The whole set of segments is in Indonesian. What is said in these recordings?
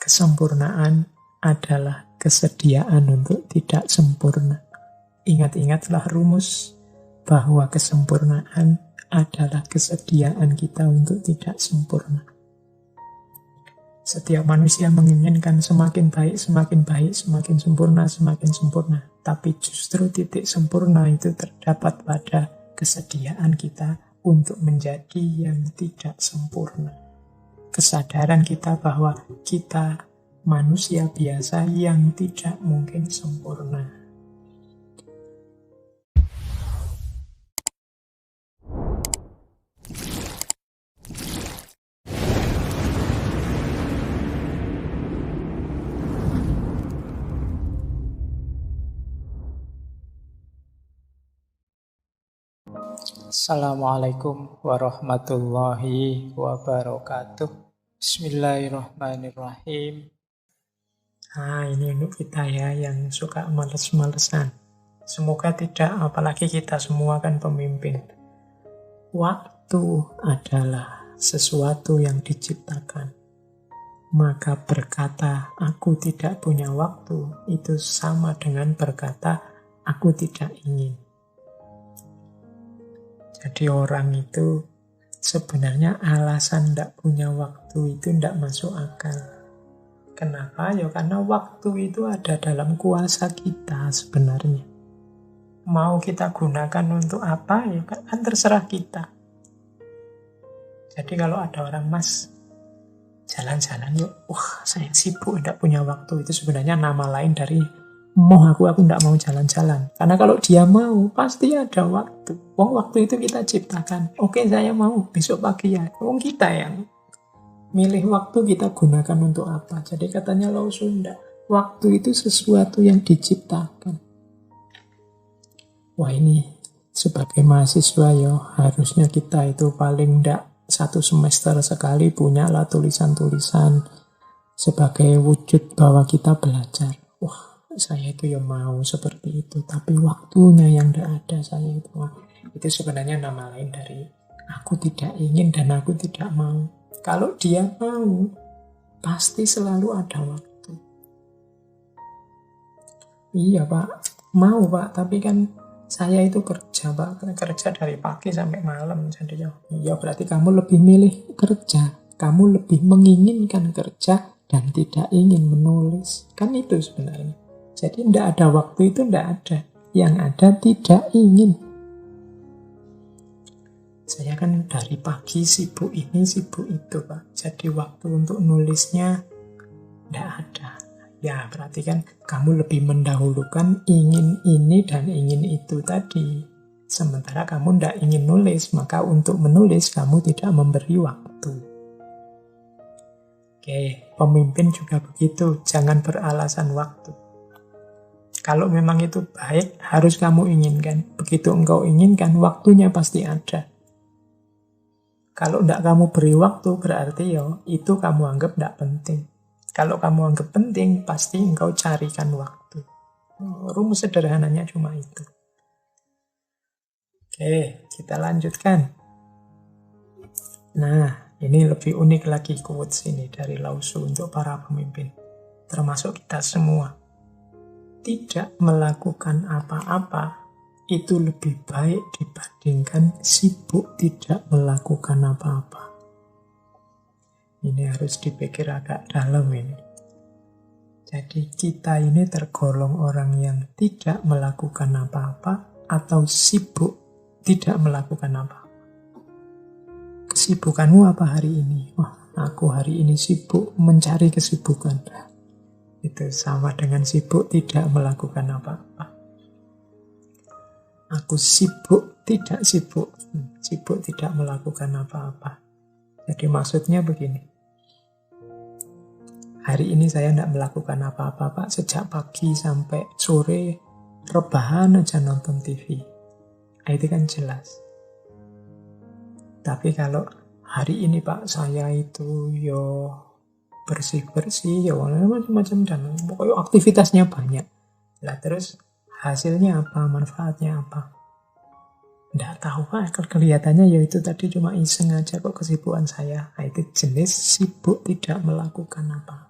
Kesempurnaan adalah kesediaan untuk tidak sempurna. Ingat-ingatlah rumus bahwa kesempurnaan adalah kesediaan kita untuk tidak sempurna. Setiap manusia menginginkan semakin baik, semakin baik, semakin sempurna, semakin sempurna. Tapi justru titik sempurna itu terdapat pada kesediaan kita untuk menjadi yang tidak sempurna. Kesadaran kita bahwa kita manusia biasa yang tidak mungkin sempurna. Assalamualaikum warahmatullahi wabarakatuh. Bismillahirrahmanirrahim. Ini untuk kita ya yang suka males-malesan. Semoga tidak, apalagi kita semua kan pemimpin. Waktu adalah sesuatu yang diciptakan. Maka berkata, aku tidak punya waktu, itu sama dengan berkata, aku tidak ingin. Jadi orang itu sebenarnya alasan tidak punya waktu itu tidak masuk akal. Kenapa? Ya karena waktu itu ada dalam kuasa kita sebenarnya. Mau kita gunakan untuk apa? Ya kan terserah kita. Jadi kalau ada orang, Mas, jalan-jalan yuk. Wah, saya sibuk, tidak punya waktu. Itu sebenarnya nama lain dari aku tidak mau jalan-jalan. Karena kalau dia mau, pasti ada waktu. Waktu itu kita ciptakan. Oke, saya mau besok pagi ya. Kita yang milih waktu, kita gunakan untuk apa. Jadi katanya Lao Sunda, waktu itu sesuatu yang diciptakan. Wah, ini sebagai mahasiswa ya, harusnya kita itu paling tidak 1 semester sekali punyalah tulisan-tulisan sebagai wujud bahwa kita belajar. Wah, saya itu ya mau seperti itu, tapi waktunya yang tidak ada saya itu. Itu sebenarnya nama lain dari aku tidak ingin dan aku tidak mau. Kalau dia mau, pasti selalu ada waktu. Iya Pak, mau Pak, tapi kan saya itu kerja Pak, kerja dari pagi sampai malam. Jadi ya berarti kamu lebih milih kerja, kamu lebih menginginkan kerja dan tidak ingin menulis. Kan itu sebenarnya. Jadi tidak ada waktu itu, tidak ada. Yang ada tidak ingin. Saya kan dari pagi sibuk ini, sibuk itu Pak. Jadi waktu untuk nulisnya tidak ada. Ya berarti kan kamu lebih mendahulukan ingin ini dan ingin itu tadi. Sementara kamu tidak ingin nulis, maka untuk menulis kamu tidak memberi waktu. Oke, pemimpin juga begitu. Jangan beralasan waktu. Kalau memang itu baik, harus kamu inginkan. Begitu engkau inginkan, waktunya pasti ada. Kalau tidak kamu beri waktu, berarti itu kamu anggap tidak penting. Kalau kamu anggap penting, pasti engkau carikan waktu. Rumus sederhananya cuma itu. Oke, kita lanjutkan. Nah, ini lebih unik lagi quotes ini dari Lao Tzu untuk para pemimpin. Termasuk kita semua. Tidak melakukan apa-apa itu lebih baik dibandingkan sibuk tidak melakukan apa-apa. Ini harus dipikir agak dalam ini. Jadi kita ini tergolong orang yang tidak melakukan apa-apa atau sibuk tidak melakukan apa-apa. Kesibukanmu apa hari ini? Wah, aku hari ini sibuk mencari kesibukan. Itu sama dengan sibuk tidak melakukan apa-apa. Aku sibuk tidak sibuk. Sibuk tidak melakukan apa-apa. Jadi maksudnya begini. Hari ini saya tidak melakukan apa-apa Pak. Sejak pagi sampai sore rebahan aja nonton TV. Itu kan jelas. Tapi kalau hari ini Pak saya itu bersih-bersih macam-macam dan pokoknya aktivitasnya banyak. Lah terus hasilnya apa? Manfaatnya apa? Nggak tahu Pak, kelihatannya itu tadi cuma iseng aja kok kesibukan saya. Itu jenis sibuk tidak melakukan apa.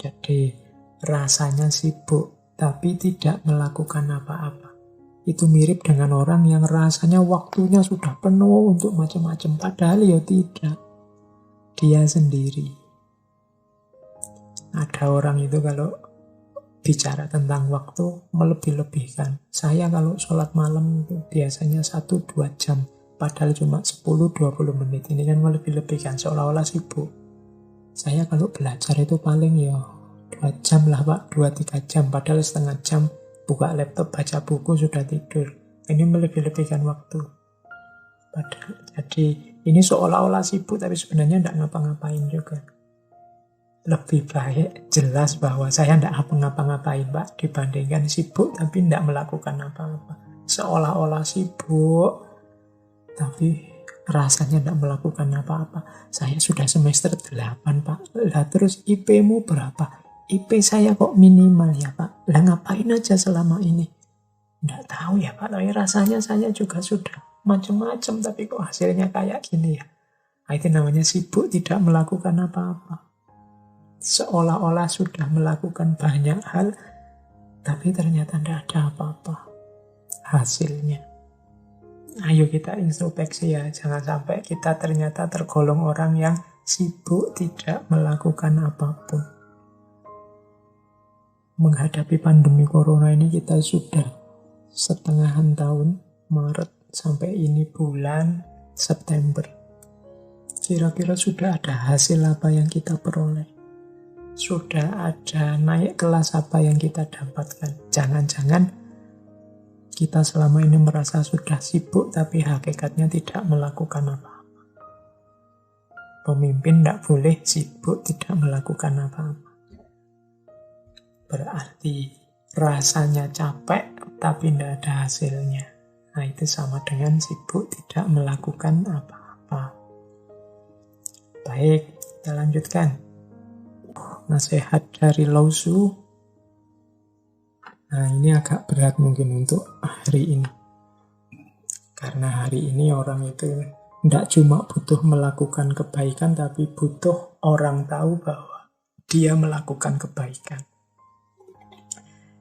Jadi rasanya sibuk tapi tidak melakukan apa-apa. Itu mirip dengan orang yang rasanya waktunya sudah penuh untuk macam-macam. Padahal ya tidak. Dia sendiri. Ada orang itu kalau bicara tentang waktu melebih-lebihkan. Saya kalau sholat malam itu biasanya 1-2 jam. Padahal cuma 10-20 menit. Ini kan melebih-lebihkan, seolah-olah sibuk. Saya kalau belajar itu paling ya 2 jam lah Pak, 2-3 jam. Padahal setengah jam buka laptop, baca buku, sudah tidur. Ini melebih-lebihkan waktu. Padahal, jadi ini seolah-olah sibuk, tapi sebenarnya tidak ngapa-ngapain juga. Lebih baik jelas bahwa saya tidak ngapa-ngapain Pak, dibandingkan sibuk tapi tidak melakukan apa-apa. Seolah-olah sibuk, tapi rasanya tidak melakukan apa-apa. Saya sudah semester 8 Pak. Lah terus IP-mu berapa? IP saya kok minimal ya Pak. Lah ngapain aja selama ini? Tidak tahu ya Pak, tapi rasanya saya juga sudah macam-macam, tapi kok hasilnya kayak gini ya. Nah, itu namanya sibuk tidak melakukan apa-apa. Seolah-olah sudah melakukan banyak hal, tapi ternyata tidak ada apa-apa hasilnya. Ayo kita introspeksi ya, jangan sampai kita ternyata tergolong orang yang sibuk tidak melakukan apapun. Menghadapi pandemi corona ini kita sudah setengahan tahun, Maret sampai ini bulan September. Kira-kira sudah ada hasil apa yang kita peroleh? Sudah ada naik kelas apa yang kita dapatkan? Jangan-jangan kita selama ini merasa sudah sibuk tapi hakikatnya tidak melakukan apa-apa. Pemimpin tidak boleh sibuk tidak melakukan apa-apa. Berarti rasanya capek tapi tidak ada hasilnya. Nah itu sama dengan sibuk tidak melakukan apa-apa. Baik, kita lanjutkan. Nasihat dari Lao Tzu. Nah ini agak berat mungkin untuk hari ini. Karena hari ini orang itu tidak cuma butuh melakukan kebaikan, tapi butuh orang tahu bahwa dia melakukan kebaikan.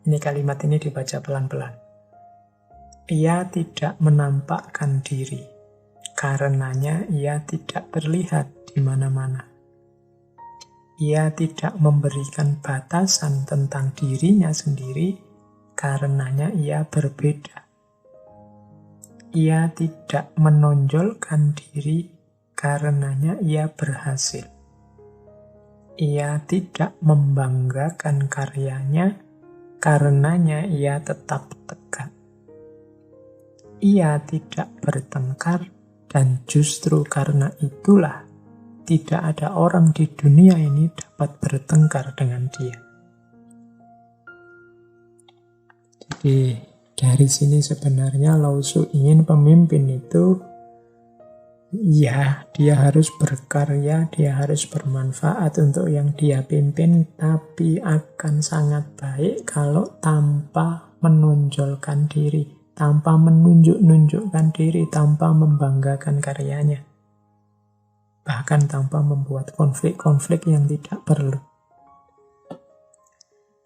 Ini kalimat ini dibaca pelan-pelan. Ia tidak menampakkan diri, karenanya ia tidak terlihat di mana-mana. Ia tidak memberikan batasan tentang dirinya sendiri, karenanya ia berbeda. Ia tidak menonjolkan diri, karenanya ia berhasil. Ia tidak membanggakan karyanya, karenanya ia tetap tegak. Ia tidak bertengkar, dan justru karena itulah tidak ada orang di dunia ini dapat bertengkar dengan dia. Jadi dari sini sebenarnya Lao Tzu ingin pemimpin itu ya dia harus berkarya, dia harus bermanfaat untuk yang dia pimpin, tapi akan sangat baik kalau tanpa menonjolkan diri, tanpa menunjuk-nunjukkan diri, tanpa membanggakan karyanya. Bahkan tanpa membuat konflik-konflik yang tidak perlu.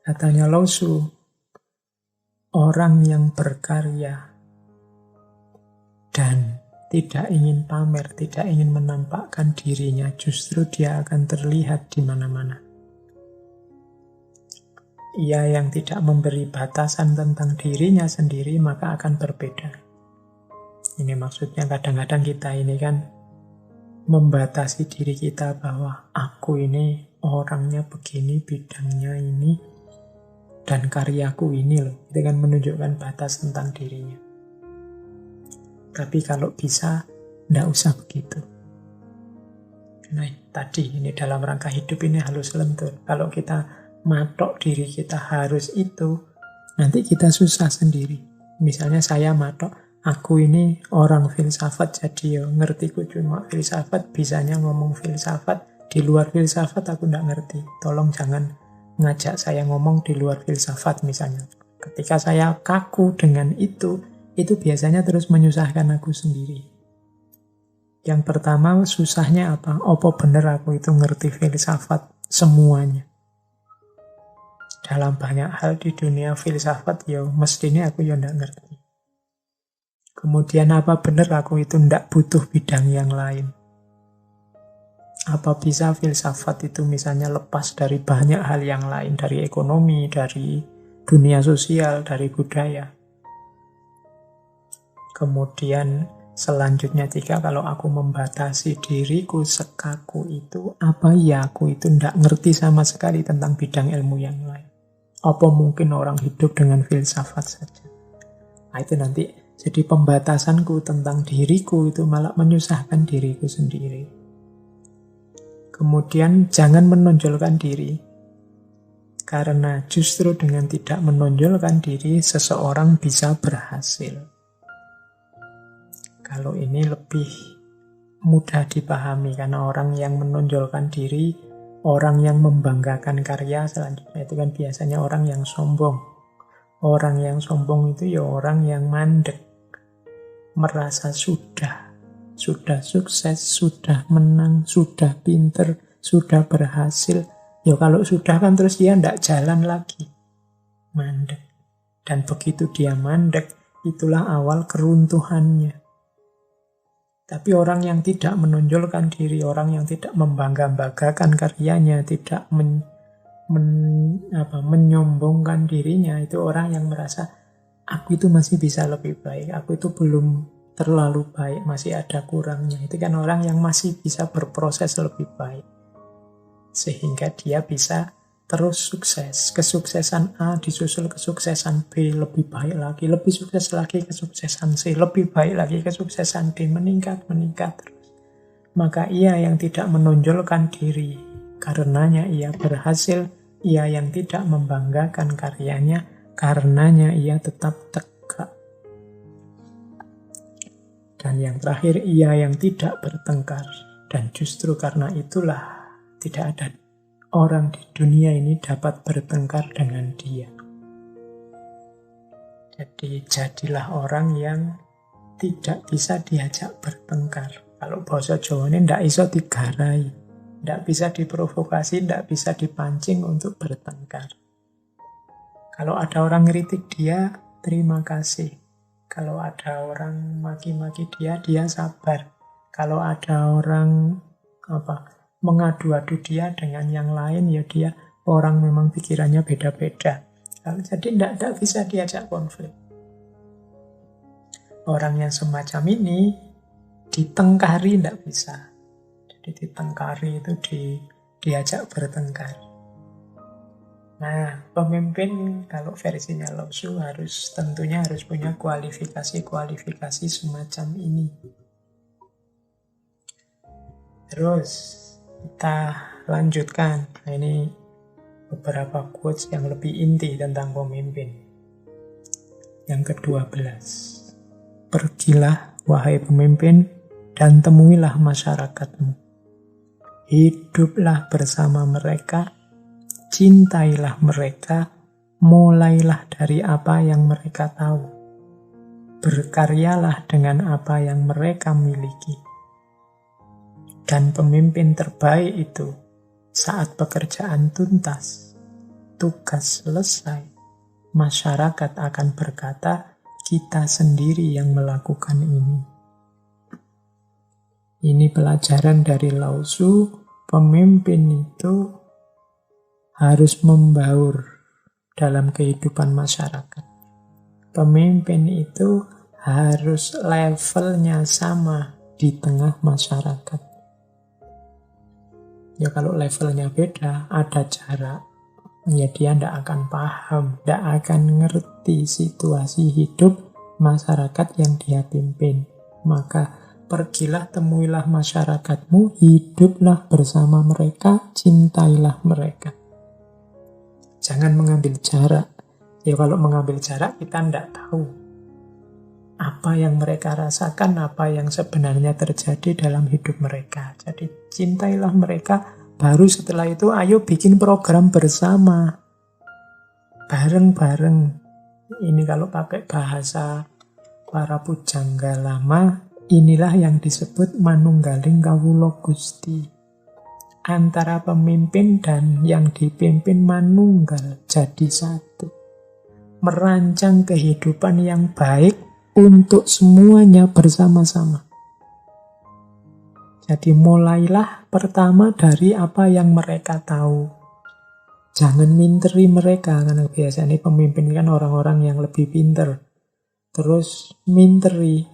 Katanya Lao Tzu, orang yang berkarya dan tidak ingin pamer, tidak ingin menampakkan dirinya, justru dia akan terlihat di mana-mana. Ia yang tidak memberi batasan tentang dirinya sendiri, maka akan berbeda. Ini maksudnya kadang-kadang kita ini kan membatasi diri kita bahwa aku ini orangnya begini, bidangnya ini, dan karyaku ini loh. Itu kan menunjukkan batas tentang dirinya. Tapi kalau bisa, tidak usah begitu. Nah, tadi ini dalam rangka hidup ini halus lentur. Kalau kita matok diri kita harus itu, nanti kita susah sendiri. Misalnya saya matok, aku ini orang filsafat, jadi ngertiku cuma filsafat, bisanya ngomong filsafat. Di luar filsafat aku tidak ngerti. Tolong jangan ngajak saya ngomong di luar filsafat misalnya. Ketika saya kaku dengan itu biasanya terus menyusahkan aku sendiri. Yang pertama susahnya apa? Apa bener aku itu ngerti filsafat semuanya? dalam banyak hal di dunia filsafat, ya mestinya aku ya ndak ngerti. Kemudian apa benar aku itu ndak butuh bidang yang lain? Apa bisa filsafat itu misalnya lepas dari banyak hal yang lain, dari ekonomi, dari dunia sosial, dari budaya? Kemudian selanjutnya jika kalau aku membatasi diriku sekaku itu, apa ya aku itu ndak ngerti sama sekali tentang bidang ilmu yang lain? Apa mungkin orang hidup dengan filsafat saja? Nah, itu nanti jadi pembatasanku tentang diriku itu malah menyusahkan diriku sendiri. Kemudian jangan menonjolkan diri. Karena justru dengan tidak menonjolkan diri, seseorang bisa berhasil. Kalau ini lebih mudah dipahami, karena orang yang menonjolkan diri, orang yang membanggakan karya selanjutnya itu kan biasanya orang yang sombong. Orang yang sombong itu ya orang yang mandek, merasa sudah sukses, sudah menang, sudah pinter, sudah berhasil. Ya kalau sudah kan terus dia tidak jalan lagi, mandek. Dan begitu dia mandek, itulah awal keruntuhannya. Tapi orang yang tidak menonjolkan diri, orang yang tidak membangga-banggakan karyanya, tidak menyombongkan dirinya, itu orang yang merasa, aku itu masih bisa lebih baik, aku itu belum terlalu baik, masih ada kurangnya. Itu kan orang yang masih bisa berproses lebih baik. Sehingga dia bisa terus sukses. Kesuksesan A disusul kesuksesan B, lebih baik lagi, lebih sukses lagi kesuksesan C, lebih baik lagi kesuksesan D, meningkat terus. Maka ia yang tidak menonjolkan diri, karenanya ia berhasil. Ia yang tidak membanggakan karyanya, karenanya ia tetap tegak. Dan yang terakhir, ia yang tidak bertengkar. Dan justru karena itulah tidak ada orang di dunia ini dapat bertengkar dengan dia. Jadi jadilah orang yang tidak bisa diajak bertengkar. Kalau bahasa Jawa ini tidak iso digarai, tidak bisa diprovokasi, tidak bisa dipancing untuk bertengkar. Kalau ada orang ngeritik dia, terima kasih. Kalau ada orang maki-maki dia sabar. Kalau ada orang mengadu-adu dia dengan yang lain, ya dia orang memang pikirannya beda-beda. Jadi tidak bisa diajak konflik. Orang yang semacam ini ditengkari tidak bisa. Jadi ditengkari itu diajak bertengkar. Nah, pemimpin kalau versinya Lao Tzu tentunya harus punya kualifikasi semacam ini. Terus kita lanjutkan. Nah, ini beberapa quotes yang lebih inti tentang pemimpin. Yang ke-12. Pergilah, wahai pemimpin, dan temuilah masyarakatmu. Hiduplah bersama mereka, cintailah mereka, mulailah dari apa yang mereka tahu. Berkaryalah dengan apa yang mereka miliki. Dan pemimpin terbaik itu, saat pekerjaan tuntas, tugas selesai, masyarakat akan berkata, kita sendiri yang melakukan ini. Ini pelajaran dari Lao Tzu, pemimpin itu harus membaur dalam kehidupan masyarakat. Pemimpin itu harus levelnya sama di tengah masyarakat. Ya kalau levelnya beda, ada jarak, ya dia tidak akan paham, tidak akan ngerti situasi hidup masyarakat yang dia pimpin. Maka pergilah, temuilah masyarakatmu, hiduplah bersama mereka, cintailah mereka. Jangan mengambil jarak. Ya kalau mengambil jarak kita tidak tahu apa yang mereka rasakan, apa yang sebenarnya terjadi dalam hidup mereka. Jadi cintailah mereka, baru setelah itu ayo bikin program bersama. Bareng-bareng. Ini kalau pakai bahasa para pujangga lama, inilah yang disebut manunggaling kawula Gusti. antara pemimpin dan yang dipimpin manunggal jadi satu. Merancang kehidupan yang baik untuk semuanya bersama-sama. Jadi mulailah pertama dari apa yang mereka tahu. Jangan minteri mereka, karena biasanya pemimpin kan orang-orang yang lebih pinter. Terus minteri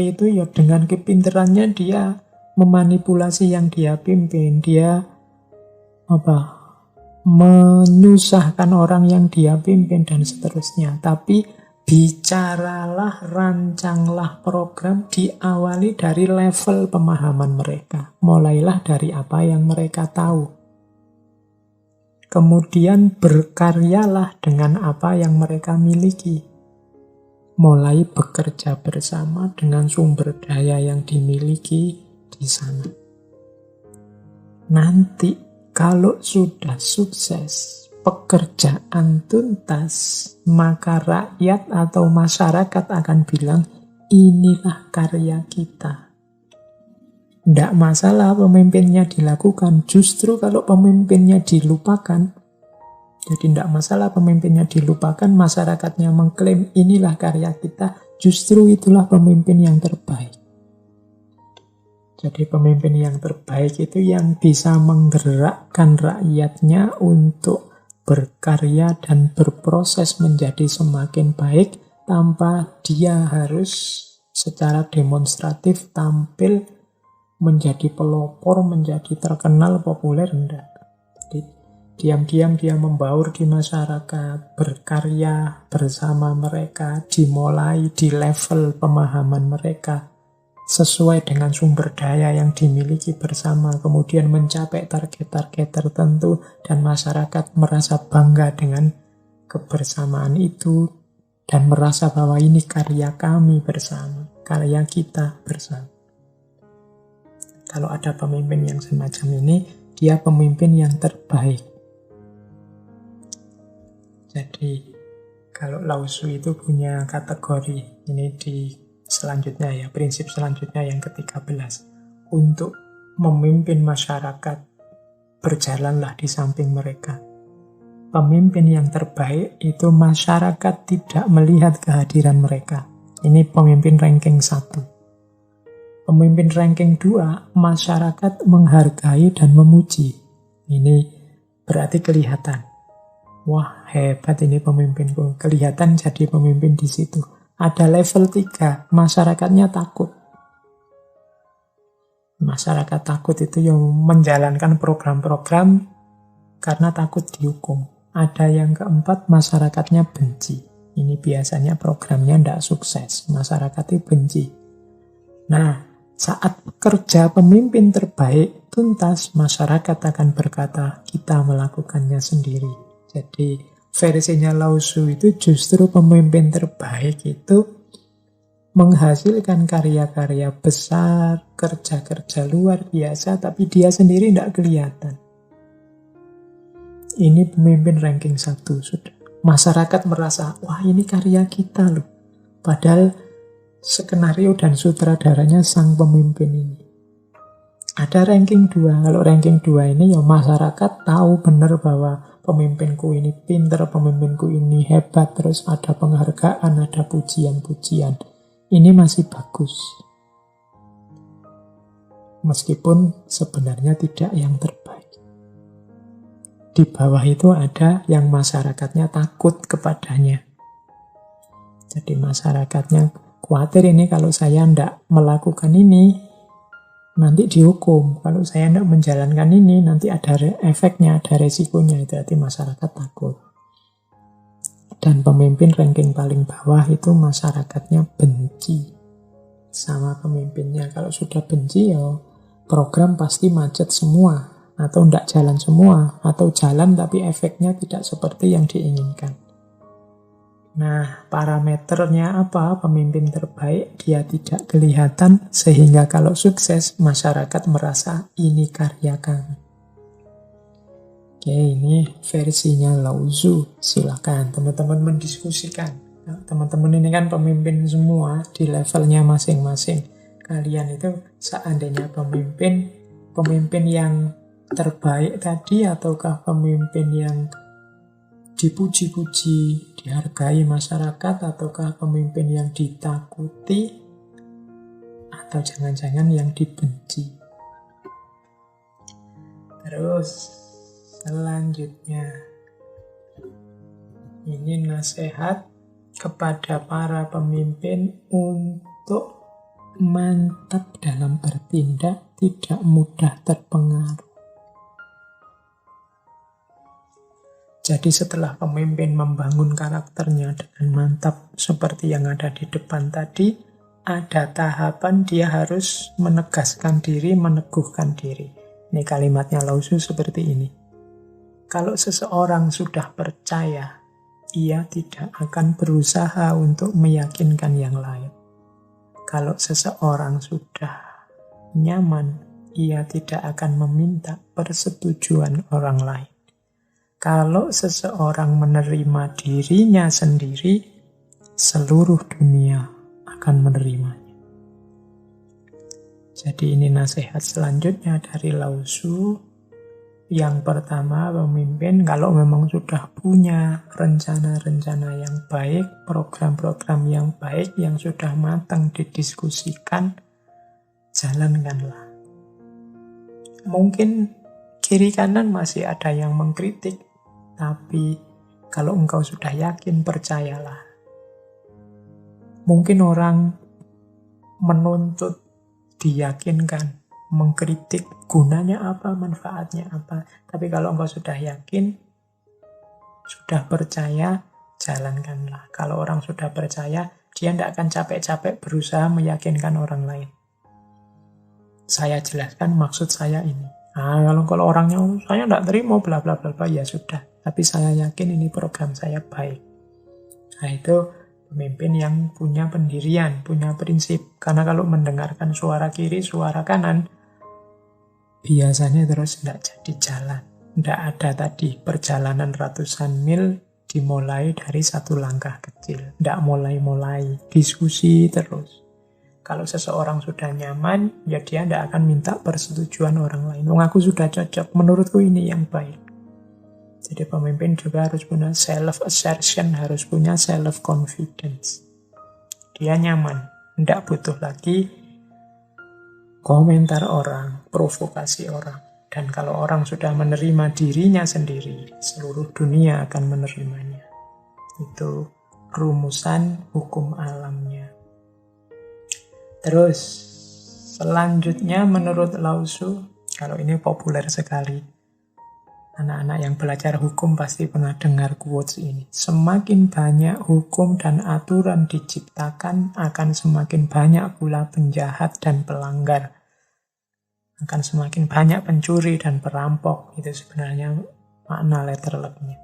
itu ya dengan kepinterannya dia memanipulasi yang dia pimpin. Dia menyusahkan orang yang dia pimpin dan seterusnya. Tapi bicaralah, rancanglah program diawali dari level pemahaman mereka. Mulailah dari apa yang mereka tahu. Kemudian berkaryalah dengan apa yang mereka miliki. Mulai bekerja bersama dengan sumber daya yang dimiliki di sana. Nanti kalau sudah sukses, pekerjaan tuntas, maka rakyat atau masyarakat akan bilang, inilah karya kita. Tidak masalah pemimpinnya dilakukan, justru kalau pemimpinnya dilupakan, jadi tidak masalah pemimpinnya dilupakan, masyarakatnya mengklaim inilah karya kita, justru itulah pemimpin yang terbaik. Jadi pemimpin yang terbaik itu yang bisa menggerakkan rakyatnya untuk berkarya dan berproses menjadi semakin baik tanpa dia harus secara demonstratif tampil menjadi pelopor, menjadi terkenal, populer, enggak. Jadi diam-diam dia membaur di masyarakat, berkarya bersama mereka, dimulai di level pemahaman mereka, sesuai dengan sumber daya yang dimiliki bersama, kemudian mencapai target-target tertentu, dan masyarakat merasa bangga dengan kebersamaan itu, dan merasa bahwa ini karya kami bersama, karya kita bersama. Kalau ada pemimpin yang semacam ini, dia pemimpin yang terbaik. Jadi, kalau Lao Tzu itu punya kategori, ini di selanjutnya ya, prinsip selanjutnya yang ke-13. Untuk memimpin masyarakat, berjalanlah di samping mereka. Pemimpin yang terbaik itu masyarakat tidak melihat kehadiran mereka. Ini pemimpin ranking 1. Pemimpin ranking 2, masyarakat menghargai dan memuji. Ini berarti kelihatan. Wah, hebat ini pemimpinku. Kelihatan jadi pemimpin di situ. Ada level 3, masyarakatnya takut. Masyarakat takut itu yang menjalankan program-program karena takut dihukum. Ada yang keempat, masyarakatnya benci. Ini biasanya programnya tidak sukses. Masyarakatnya benci. Nah, saat kerja pemimpin terbaik tuntas, masyarakat akan berkata, kita melakukannya sendiri. Jadi versinya Lao Tzu itu justru pemimpin terbaik itu menghasilkan karya-karya besar, kerja-kerja luar biasa, tapi dia sendiri tidak kelihatan. Ini pemimpin ranking 1 sudah. Masyarakat merasa, wah ini karya kita loh. Padahal skenario dan sutradaranya sang pemimpin ini. Ada ranking 2. Kalau ranking 2 ini ya masyarakat tahu benar bahwa pemimpinku ini pinter, pemimpinku ini hebat, terus ada penghargaan, ada pujian-pujian. Ini masih bagus. Meskipun sebenarnya tidak yang terbaik. Di bawah itu ada yang masyarakatnya takut kepadanya. Jadi masyarakatnya khawatir ini kalau saya tidak melakukan ini, nanti dihukum. Kalau saya tidak menjalankan ini, nanti ada efeknya, ada resikonya. Itu arti masyarakat takut. Dan pemimpin ranking paling bawah itu masyarakatnya benci sama pemimpinnya. Kalau sudah benci, ya program pasti macet semua. Atau tidak jalan semua. Atau jalan tapi efeknya tidak seperti yang diinginkan. Nah, parameternya apa? Pemimpin terbaik, dia tidak kelihatan, sehingga kalau sukses, masyarakat merasa ini karya kami. Oke, ini versinya Lao Tzu. Silakan teman-teman mendiskusikan. Nah, teman-teman ini kan pemimpin semua di levelnya masing-masing. Kalian itu seandainya pemimpin yang terbaik tadi, ataukah pemimpin yang dipuji-puji, dihargai masyarakat, ataukah pemimpin yang ditakuti, atau jangan-jangan yang dibenci. Terus selanjutnya, ini nasihat kepada para pemimpin untuk mantap dalam bertindak, tidak mudah terpengaruh. Jadi setelah pemimpin membangun karakternya dengan mantap seperti yang ada di depan tadi, ada tahapan dia harus menegaskan diri, meneguhkan diri. Ini kalimatnya Lao Tzu seperti ini. Kalau seseorang sudah percaya, ia tidak akan berusaha untuk meyakinkan yang lain. Kalau seseorang sudah nyaman, ia tidak akan meminta persetujuan orang lain. Kalau seseorang menerima dirinya sendiri, seluruh dunia akan menerimanya. Jadi ini nasihat selanjutnya dari Lao Tzu. Yang pertama, pemimpin kalau memang sudah punya rencana-rencana yang baik, program-program yang baik, yang sudah matang didiskusikan, jalankanlah. Mungkin kiri kanan masih ada yang mengkritik, tapi kalau engkau sudah yakin, percayalah. Mungkin orang menuntut, diyakinkan, mengkritik, gunanya apa, manfaatnya apa. Tapi kalau engkau sudah yakin, sudah percaya, jalankanlah. Kalau orang sudah percaya, dia tidak akan capek-capek berusaha meyakinkan orang lain. Saya jelaskan maksud saya ini. Kalau orangnya, saya tidak terima, bla bla bla, ya sudah. Tapi saya yakin ini program saya baik. Nah itu pemimpin yang punya pendirian, punya prinsip. Karena kalau mendengarkan suara kiri, suara kanan, biasanya terus tidak jadi jalan. Tidak ada tadi perjalanan ratusan mil dimulai dari satu langkah kecil. Tidak mulai-mulai, diskusi terus. Kalau seseorang sudah nyaman, ya dia tidak akan minta persetujuan orang lain. Aku sudah cocok, menurutku ini yang baik. Jadi pemimpin juga harus punya self-assertion, harus punya self-confidence. Dia nyaman, tidak butuh lagi komentar orang, provokasi orang. Dan kalau orang sudah menerima dirinya sendiri, seluruh dunia akan menerimanya. Itu rumusan hukum alamnya. Terus, selanjutnya menurut Lao Tzu, kalau ini populer sekali, anak-anak yang belajar hukum pasti pernah dengar quotes ini. Semakin banyak hukum dan aturan diciptakan, akan semakin banyak pula penjahat dan pelanggar. Akan semakin banyak pencuri dan perampok. Itu sebenarnya makna letter luck-nya.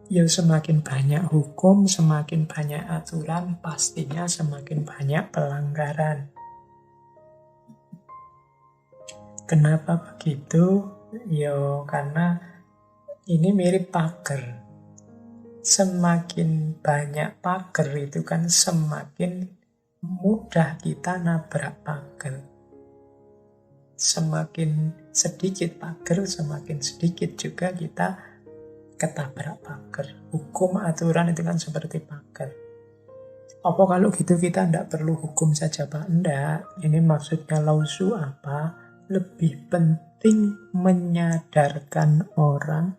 Ya semakin banyak hukum, semakin banyak aturan, pastinya semakin banyak pelanggaran. Kenapa begitu? Ya karena ini mirip pagar. Semakin banyak pagar itu kan semakin mudah kita nabrak pagar. Semakin sedikit pagar, semakin sedikit juga kita ketabrak pagar. Hukum aturan itu kan seperti pagar. Apa kalau gitu kita tidak perlu hukum saja, Pak? Tidak. Ini maksudnya Lao Tzu apa? Lebih penting menyadarkan orang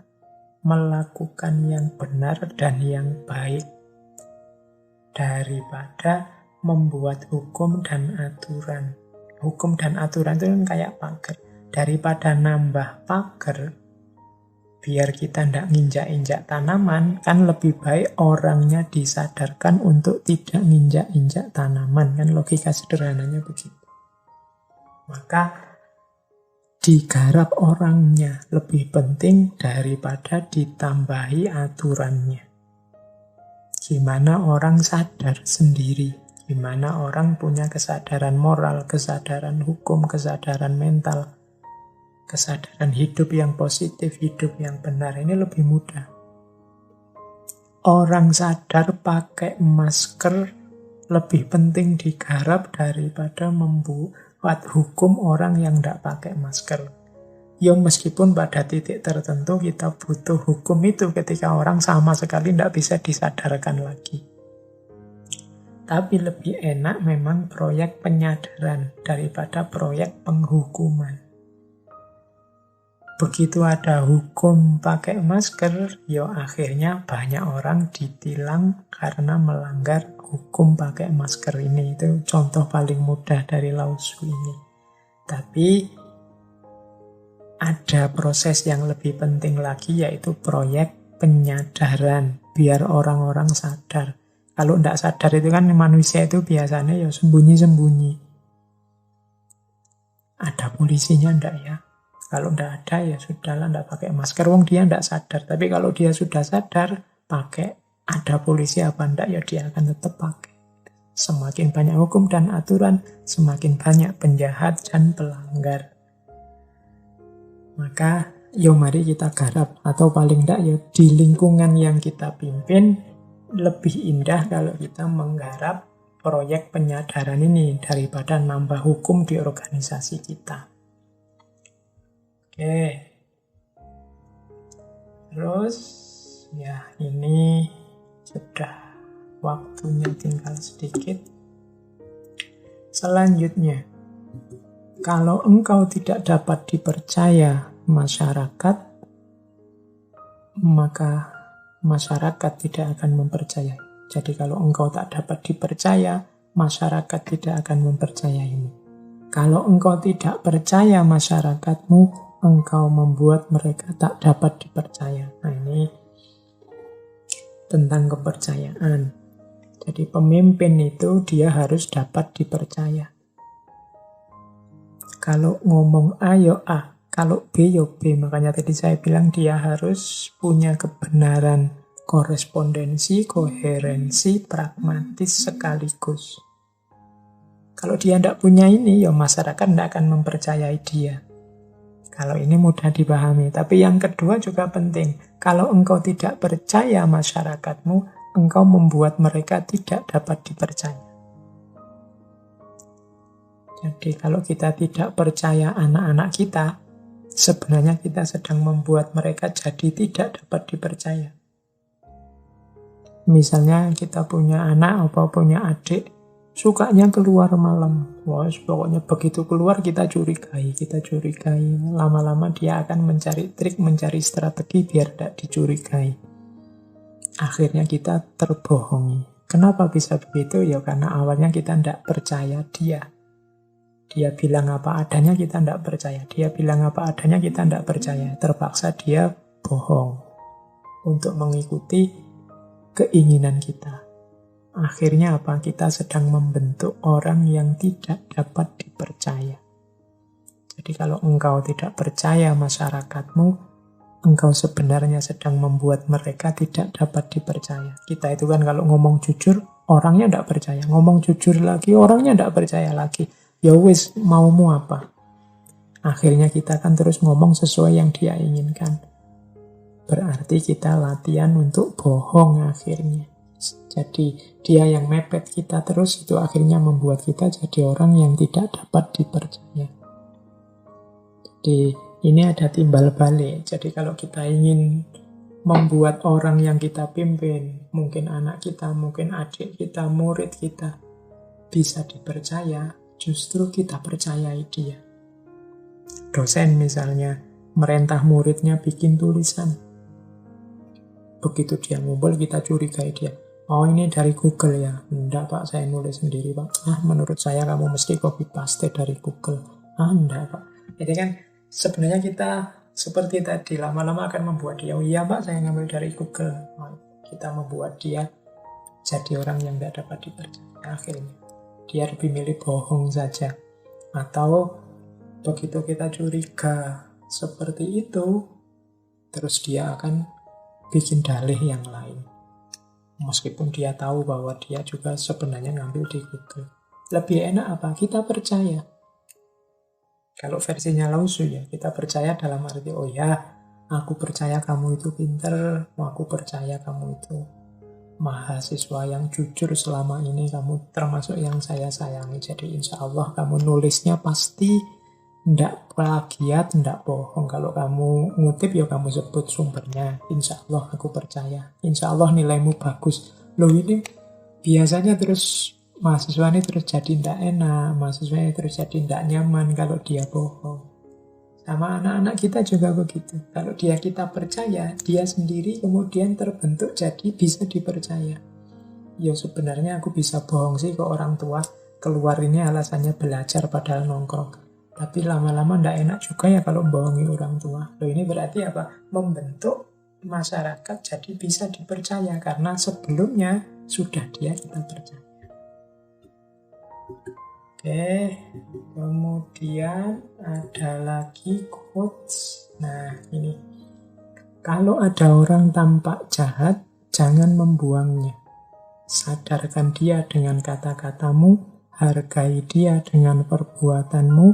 melakukan yang benar dan yang baik daripada membuat hukum dan aturan. Hukum dan aturan itu kan kayak pagar. Daripada nambah pagar, biar kita tidak nginjak-injak tanaman, kan lebih baik orangnya disadarkan untuk tidak nginjak-injak tanaman. Kan logika sederhananya begitu. Maka digarap orangnya lebih penting daripada ditambahi aturannya. Gimana orang sadar sendiri, gimana orang punya kesadaran moral, kesadaran hukum, kesadaran mental, kesadaran hidup yang positif, hidup yang benar. Ini lebih mudah. Orang sadar pakai masker lebih penting digarap daripada membuat hukum orang yang tidak pakai masker. Ya meskipun pada titik tertentu kita butuh hukum itu ketika orang sama sekali tidak bisa disadarkan lagi. Tapi lebih enak memang proyek penyadaran daripada proyek penghukuman. Begitu ada hukum pakai masker, ya akhirnya banyak orang ditilang karena melanggar hukum pakai masker ini. Itu contoh paling mudah dari Lao Tzu ini. Tapi ada proses yang lebih penting lagi, yaitu proyek penyadaran, biar orang-orang sadar. Kalau tidak sadar itu kan manusia itu biasanya ya sembunyi-sembunyi. Ada polisinya enggak ya? Kalau tidak ada ya sudahlah, tidak pakai masker, wong dia tidak sadar. Tapi kalau dia sudah sadar, pakai, ada polisi apa enggak, ya dia akan tetap pakai. Semakin banyak hukum dan aturan, semakin banyak penjahat dan pelanggar. Maka, yo mari kita garap, atau paling tidak ya di lingkungan yang kita pimpin, lebih indah kalau kita menggarap proyek penyadaran ini daripada nambah hukum di organisasi kita. Oke. Terus, ya ini sudah waktunya tinggal sedikit. Selanjutnya, kalau engkau tidak dapat dipercaya masyarakat, maka masyarakat tidak akan mempercayai. Jadi kalau engkau tak dapat dipercaya, masyarakat tidak akan mempercayaimu. Kalau engkau tidak percaya masyarakatmu, engkau membuat mereka tak dapat dipercaya. Nah ini tentang kepercayaan. Jadi pemimpin itu dia harus dapat dipercaya. Kalau ngomong A, ya A. Kalau B, ya B. Makanya tadi saya bilang dia harus punya kebenaran, korespondensi, koherensi, pragmatis sekaligus. Kalau dia tidak punya ini, ya masyarakat tidak akan mempercayai dia. Kalau ini mudah dipahami. Tapi yang kedua juga penting. Kalau engkau tidak percaya masyarakatmu, engkau membuat mereka tidak dapat dipercaya. Jadi kalau kita tidak percaya anak-anak kita, sebenarnya kita sedang membuat mereka jadi tidak dapat dipercaya. Misalnya kita punya anak atau punya adik, sukanya keluar malam. Wah, pokoknya begitu keluar kita curigai. Lama-lama dia akan mencari trik, mencari strategi biar tidak dicurigai. Akhirnya kita terbohongi. Kenapa bisa begitu? Ya karena awalnya kita tidak percaya dia. Dia bilang apa adanya, kita tidak percaya. Dia bilang apa adanya, kita tidak percaya. Terpaksa dia bohong untuk mengikuti keinginan kita. Akhirnya apa? Kita sedang membentuk orang yang tidak dapat dipercaya. Jadi kalau engkau tidak percaya masyarakatmu, engkau sebenarnya sedang membuat mereka tidak dapat dipercaya. Kita itu kan kalau ngomong jujur, orangnya tidak percaya. Ngomong jujur lagi, orangnya tidak percaya lagi. Ya wis, maumu apa? Akhirnya kita kan terus ngomong sesuai yang dia inginkan. Berarti kita latihan untuk bohong akhirnya. Jadi dia yang mepet kita terus, itu akhirnya membuat kita jadi orang yang tidak dapat dipercaya. Jadi ini ada timbal balik. Jadi kalau kita ingin membuat orang yang kita pimpin, mungkin anak kita, mungkin adik kita, murid kita, bisa dipercaya, justru kita percayai dia. Dosen misalnya, merintah muridnya bikin tulisan. Begitu dia ngumpul, kita curigai dia. Oh ini dari Google ya? Enggak Pak, saya nulis sendiri Pak. Menurut saya kamu mesti copy paste dari Google. Enggak Pak. Jadi kan sebenarnya kita seperti tadi, lama-lama akan membuat dia, oh iya Pak saya ngambil dari Google. Kita membuat dia jadi orang yang tidak dapat dipercaya akhirnya. Dia lebih milih bohong saja. Atau begitu kita curiga seperti itu, terus dia akan bikin dalih yang lain. Meskipun dia tahu bahwa dia juga sebenarnya ngambil di Google. Lebih enak apa? Kita percaya. Kalau versinya Lao Tzu ya, kita percaya dalam arti, oh ya, aku percaya kamu itu pinter, aku percaya kamu itu mahasiswa yang jujur selama ini, kamu termasuk yang saya sayangi. Jadi insya Allah kamu nulisnya pasti Ndak plagiat, ndak bohong. Kalau kamu ngutip ya kamu sebut sumbernya. Insya Allah aku percaya. Insya Allah nilaimu bagus. Loh ini biasanya terus mahasiswa ini terus jadi ndak enak. Mahasiswa ini terus jadi ndak nyaman kalau dia bohong. Sama anak-anak kita juga begitu. Kalau kita percaya, dia sendiri kemudian terbentuk jadi bisa dipercaya. Ya sebenarnya aku bisa bohong sih ke orang tua. Keluar ini alasannya belajar padahal nongkrong. Tapi lama-lama ndak enak juga ya kalau bohongi orang tua. Loh ini berarti apa? Membentuk masyarakat jadi bisa dipercaya. Karena sebelumnya sudah dia kita percaya. Oke, kemudian ada lagi quotes. Nah ini, kalau ada orang tampak jahat, jangan membuangnya. Sadarkan dia dengan kata-katamu, hargai dia dengan perbuatanmu,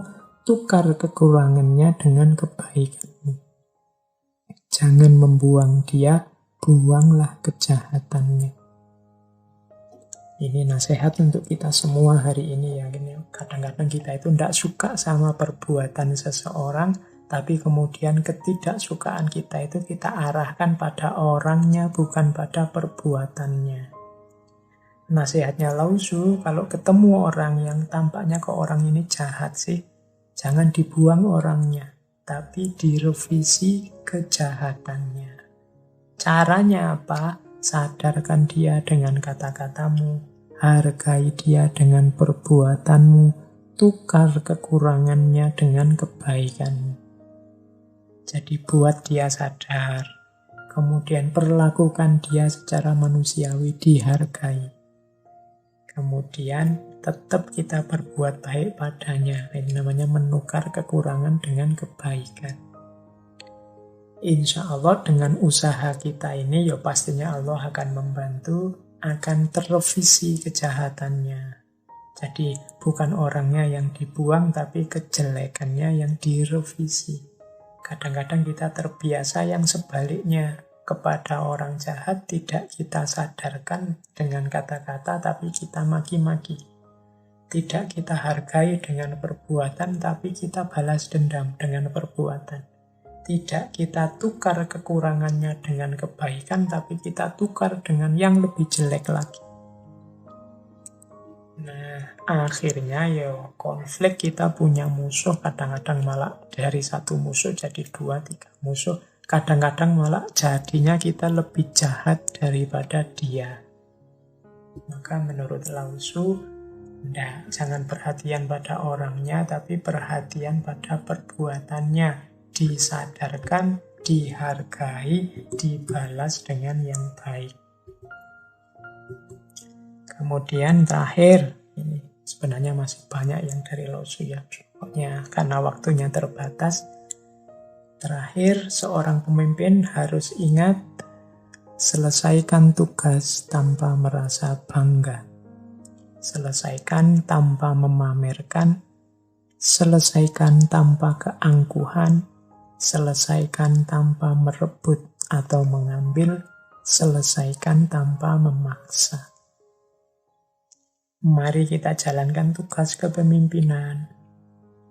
tukar kekurangannya dengan kebaikanmu. Jangan membuang dia, buanglah kejahatannya. Ini nasihat untuk kita semua hari ini ya. Kadang-kadang kita itu tidak suka sama perbuatan seseorang, tapi kemudian ketidaksukaan kita itu kita arahkan pada orangnya, bukan pada perbuatannya. Nasihatnya Lao Tzu, kalau ketemu orang yang tampaknya ke orang ini jahat sih, jangan dibuang orangnya, tapi direvisi kejahatannya. Caranya apa? Sadarkan dia dengan kata-katamu, hargai dia dengan perbuatanmu, tukar kekurangannya dengan kebaikanmu. Jadi buat dia sadar, kemudian perlakukan dia secara manusiawi, dihargai. Kemudian tetap kita berbuat baik padanya. Ini namanya menukar kekurangan dengan kebaikan. Insya Allah dengan usaha kita ini ya pastinya Allah akan membantu, akan terrevisi kejahatannya. Jadi bukan orangnya yang dibuang tapi kejelekannya yang direvisi. Kadang-kadang kita terbiasa yang sebaliknya. Kepada orang jahat tidak kita sadarkan dengan kata-kata tapi kita maki-maki. Tidak kita hargai dengan perbuatan tapi kita balas dendam dengan perbuatan. Tidak kita tukar kekurangannya dengan kebaikan, tapi kita tukar dengan yang lebih jelek lagi. Nah, akhirnya ya konflik kita punya musuh, kadang-kadang malah dari satu musuh jadi 2-3 musuh. Kadang-kadang malah jadinya kita lebih jahat daripada dia. Maka menurut Lao Tzu, jangan perhatian pada orangnya, tapi perhatian pada perbuatannya. Disadarkan, dihargai, dibalas dengan yang baik. Kemudian terakhir, ini sebenarnya masih banyak yang dari Lao Tzu ya, pokoknya karena waktunya terbatas. Terakhir, seorang pemimpin harus ingat, selesaikan tugas tanpa merasa bangga. Selesaikan tanpa memamerkan, selesaikan tanpa keangkuhan, selesaikan tanpa merebut atau mengambil, selesaikan tanpa memaksa. Mari kita jalankan tugas kepemimpinan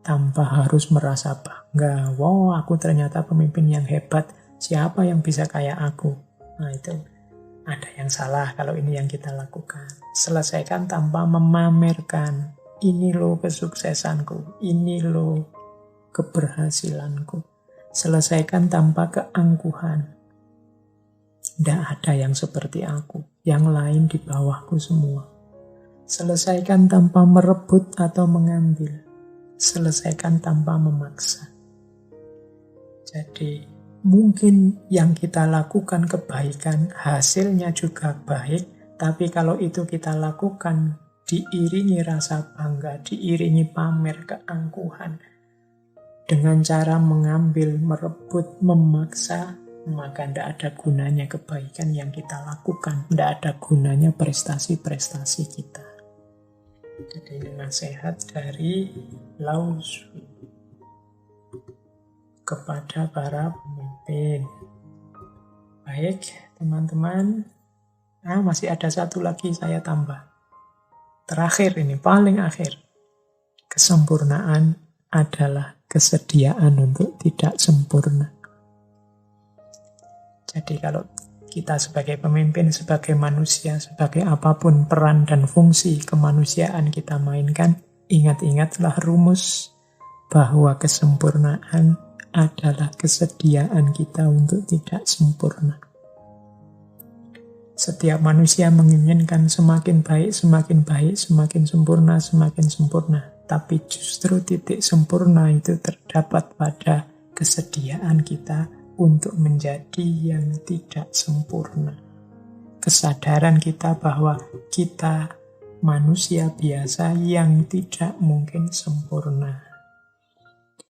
tanpa harus merasa bangga. Wow, aku ternyata pemimpin yang hebat. Siapa yang bisa kayak aku? Nah itu ada yang salah kalau ini yang kita lakukan. Selesaikan tanpa memamerkan. Ini loh kesuksesanku. Ini loh keberhasilanku. Selesaikan tanpa keangkuhan. Tidak ada yang seperti aku. Yang lain di bawahku semua. Selesaikan tanpa merebut atau mengambil. Selesaikan tanpa memaksa. Jadi mungkin yang kita lakukan kebaikan, hasilnya juga baik, tapi kalau itu kita lakukan diiringi rasa bangga, diiringi pamer keangkuhan, dengan cara mengambil, merebut, memaksa, maka tidak ada gunanya kebaikan yang kita lakukan, tidak ada gunanya prestasi-prestasi kita. Jadi ini nasihat dari Lao Tzu kepada para pemimpin. Baik, teman-teman. Masih ada satu lagi saya tambah. Terakhir ini, paling akhir. Kesempurnaan adalah kesediaan untuk tidak sempurna. Jadi kalau kita sebagai pemimpin, sebagai manusia, sebagai apapun peran dan fungsi kemanusiaan kita mainkan, ingat-ingatlah rumus bahwa kesempurnaan adalah kesediaan kita untuk tidak sempurna. Setiap manusia menginginkan semakin baik, semakin baik, semakin sempurna, semakin sempurna. Tapi justru titik sempurna itu terdapat pada kesediaan kita untuk menjadi yang tidak sempurna. Kesadaran kita bahwa kita manusia biasa yang tidak mungkin sempurna.